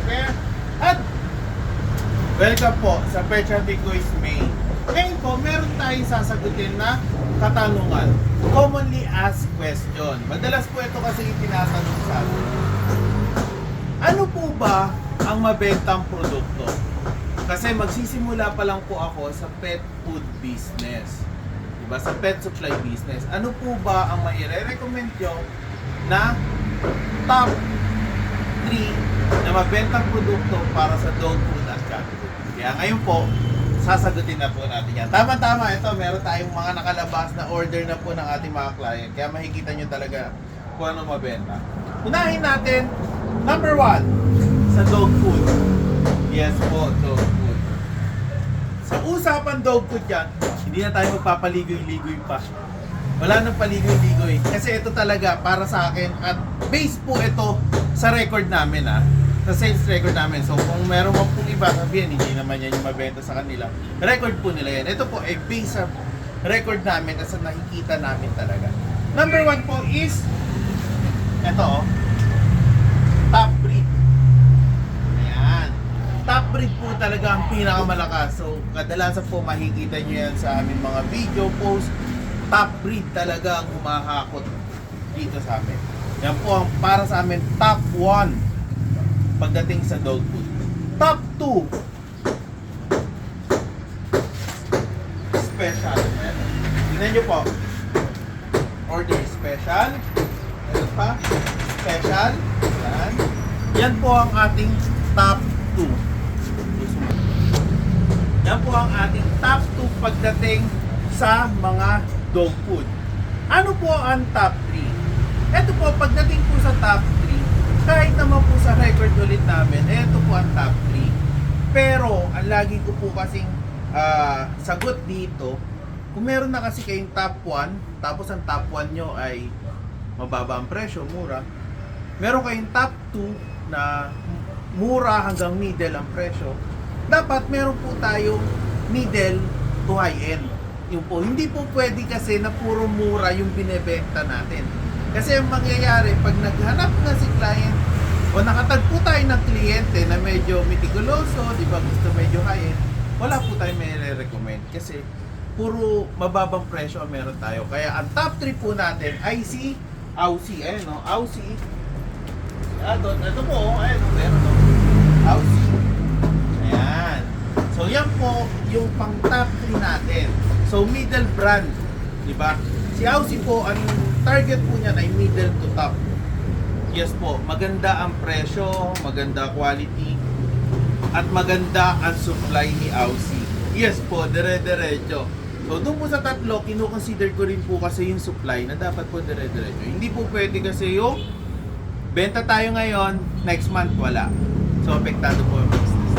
Fair. At welcome po sa Specialty Quiz May. Ngayon po, meron tayong sasagutin na katanungan. Commonly asked question. Madalas po ito kasi tinatanong sa atin. Ano po ba ang mabentang produkto? Kasi magsisimula pa lang po ako sa pet food business. Diba? Sa pet supply business. Ano po ba ang maire-recommend nyo na top 3 na mabentang produkto para sa dog food at cat food? Kaya ngayon po, sasagutin na po natin yan. Tama-tama, ito, meron tayong mga nakalabas na order na po ng ating mga client. Kaya makikita nyo talaga kung ano mabenta. Unahin natin, number 1, sa dog food. Yes po, dog food. Sa usapan dog food yan, hindi na tayo magpapaligoy-ligoy pa. Wala nang paligoy-ligoy. Kasi ito talaga para sa akin at base po ito sa record namin sa sales record namin. So kung meron mo pong iba, sabihin, hindi naman yan yung mabenta sa kanila. Record po nila yan. Ito po ay base sa record namin at sa nakikita namin talaga. Number 1 po is ito, top breed. Ayan. Top breed po talaga ang pinakamalakas. So kadalasan po makikita nyo yan sa aming mga video post. Top breed talaga ang humahakot dito sa amin. Yan po ang para sa amin top 1 pagdating sa dog food. Top 2 special. Tingnan nyo po. Order special. Ano pa? Special. Yan. Yan po ang ating top 2. Yan po ang ating top 2 pagdating sa mga dog food. Ano po ang top 3? Ito po, pagdating po sa top 3, kahit naman po sa record ulit namin, ito po ang top 3. Pero, ang lagi ko po kasing sagot dito, kung meron na kasi kayong top 1, tapos ang top 1 nyo ay mababa ang presyo, mura. Meron kayong top 2 na mura hanggang middle ang presyo. Dapat meron po tayong middle to high end. Yung po, hindi po pwede kasi na puro mura yung binebenta natin. Kasi ang mangyayari, pag naghanap na si client o nakatagpo tayo ng kliyente na medyo meticuloso, di ba, gusto medyo high-end, wala po tayo may recommend kasi puro mababang presyo ang meron tayo. Kaya ang top 3 po natin ay si Aussie. Ayan o, Aussie. Ito po, ayan o, meron o. Aussie. Ayan. So yan po yung pang top 3 natin. So middle brand, di ba? Si Aussie po, ang target po niya ay middle to top. Yes po, maganda ang presyo, maganda quality, at maganda ang supply ni Aussie. Yes po, dire-diretso. So doon po sa tatlo, kino-consider ko rin po kasi yung supply na dapat po dire-diretso. Hindi po pwede kasi yung benta tayo ngayon, next month wala. So apektado po yung business.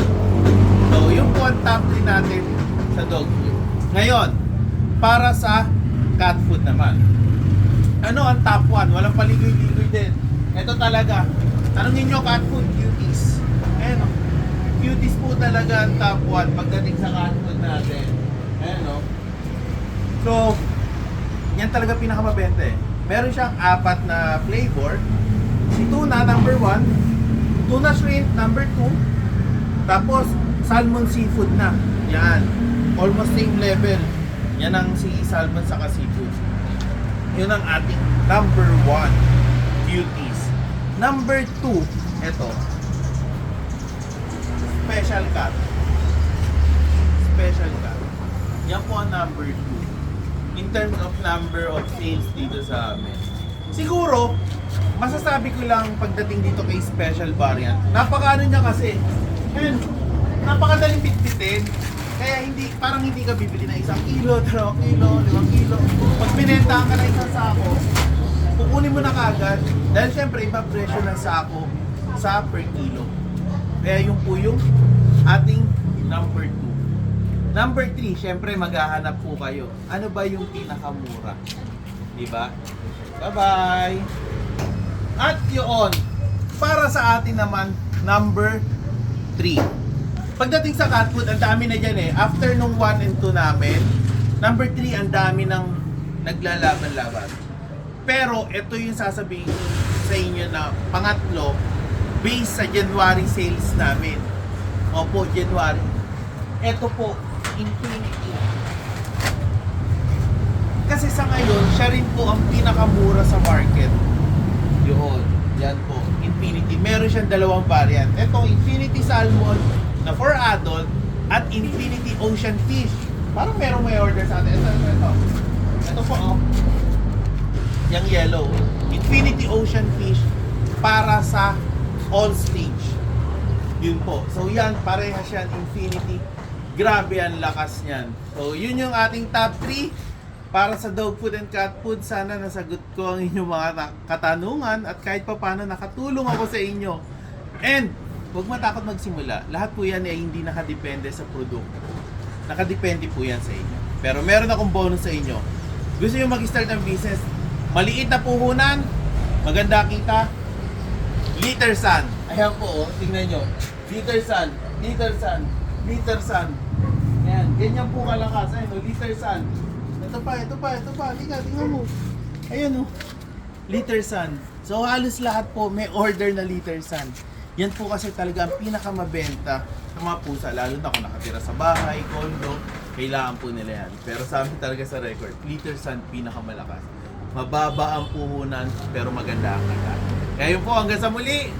So yung po ang top 3 natin sa dog food. Ngayon, para sa cat food naman. Ano ang top 1? Walang paligoy-ligoy din. Ito talaga. Tanungin nyo cat food, cuties. Ayan o. Cuties po talaga ang top 1 pagdating sa cat food natin. Ayan o. So, yan talaga pinakamabenta eh. Meron siyang 4 na flavor. Si tuna, number 1. Tuna shrimp, number 2. Tapos, salmon seafood na. Yan. Almost same level. Yan ang si salmon saka seafood. Yun ang ating number 1 cuties. Number 2, ito. Special cat. Special cat. Yan po ang number 2. In terms of number of sales dito sa amin. Siguro, masasabi ko lang pagdating dito kay special variant. Napakaano niya kasi. Ayun, napakadaling bitbitin. Kaya parang hindi ka bibili na 1 kilo, 2 kilo, 5 kilo. Pag binenta ka na isang sako, kukunin mo na kagad. Dahil syempre, iba presyo ng sako sa per kilo. Kaya yung po yung ating number 2. Number 3, syempre maghahanap po kayo. Ano ba yung pinakamura? Diba? Bye-bye! At yun, para sa atin naman, number 3. Pagdating sa cat food, ang dami na dyan eh. After nung 1 and 2 namin, number 3, ang dami ng naglalaban-laban. Pero, ito yung sasabihin sa inyo na pangatlo, based sa January sales namin. Opo, January. Ito po, Infinity. Kasi sa ngayon, siya rin po ang pinakamura sa market. Yun, yan po, Infinity. Meron siyang dalawang variant. Itong Infinity Salmon na for adult at Infinity Ocean Fish. Parang merong may order sa atin. Ito. Ito po, oh. Yung yellow. Infinity Ocean Fish para sa all stage. Yun po. So yan, parehas yan, Infinity. Grabe ang lakas niyan. So yun yung ating top 3 para sa dog food and cat food. Sana nasagot ko ang inyong mga katanungan at kahit pa paano nakatulong ako sa inyo. And huwag matakot magsimula. Lahat po yan ay hindi nakadepende sa produkto. Nakadepende po yan sa inyo. Pero meron akong bonus sa inyo. Gusto nyo mag-start ng business, maliit na puhunan, maganda kita, liter sun. Ayan po, oh, tingnan nyo. Liter sun, liter sun, liter sun. Ayan, ganyan po kalakas. Ayan, oh, liter sun. Ito pa. Tingnan mo. Ayan, oh. Liter sun. So, halos lahat po may order na liter sun. Yan po kasi talaga ang pinakamabenta ng mga pusa. Lalo na kung nakatira sa bahay, condo, kailangan po nila yan. Pero sa amin talaga sa record, liter sun pinakamalakas. Mababa ang puhunan, pero maganda ang kita. Kaya yun po, hanggang sa muli.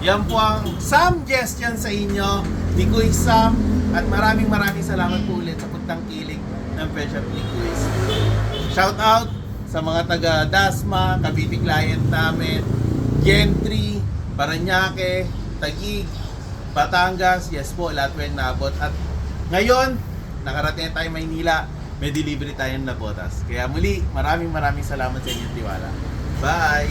Yan po ang suggestion sa inyo ni Kuy Sam. At maraming salamat po ulit sa puntang kilig ng Pet Shop ni Kuy Sam. Shout out sa mga taga Dasma, Cavite client namin, Gentry, Parañaque, Taguig, Batangas, yes po, lahat po yung naabot. At ngayon, nakarating tayo Maynila, may delivery tayong nabotas. Kaya muli, maraming salamat sa inyong tiwala. Bye!